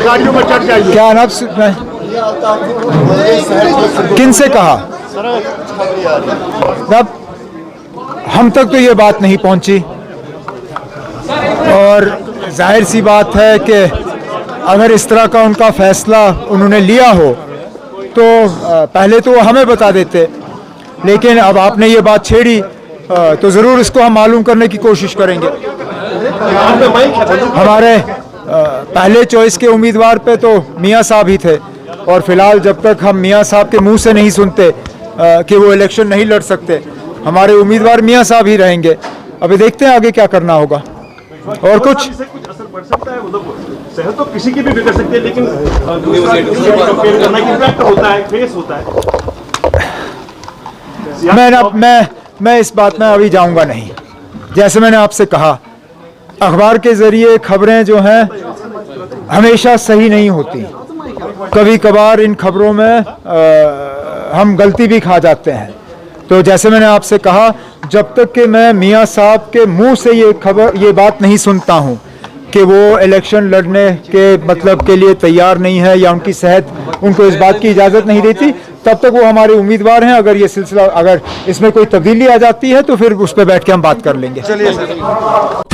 गाड़ियों पर चढ़ जाइए। क्या नाम किन से कहा? अब हम तक तो ये बात नहीं पहुंची और जाहिर सी बात है कि अगर इस तरह का उनका फैसला उन्होंने लिया हो तो पहले तो वो हमें बता देते, लेकिन अब आपने ये बात छेड़ी तो ज़रूर इसको हम मालूम करने की कोशिश करेंगे। हमारे पहले चॉइस के उम्मीदवार पे तो मियाँ साहब ही थे और फिलहाल जब तक हम मियाँ साहब के मुंह से नहीं सुनते कि वो इलेक्शन नहीं लड़ सकते, हमारे उम्मीदवार मियाँ साहब ही रहेंगे। अभी देखते हैं आगे क्या करना होगा। और कुछ असर पड़ सकता है उधर शहर तो किसी की भी बिगड़ सकती है, लेकिन कंपेयर करना की इम्पैक्ट होता है, फेस होता है। मैं इस बात में अभी जाऊंगा नहीं। जैसे मैंने आपसे कहा, अखबार के जरिए खबरें जो हैं हमेशा सही नहीं होती, कभी कभार इन खबरों में हम गलती भी खा जाते हैं। तो जैसे मैंने आपसे कहा, जब तक कि मैं मियाँ साहब के मुंह से ये बात नहीं सुनता हूं कि वो इलेक्शन लड़ने के मतलब के लिए तैयार नहीं है या उनकी सेहत उनको इस बात की इजाज़त नहीं देती, तब तक वो हमारे उम्मीदवार हैं। अगर ये सिलसिला, अगर इसमें कोई तब्दीली आ जाती है तो फिर उस पर बैठ के हम बात कर लेंगे। चलिए सर।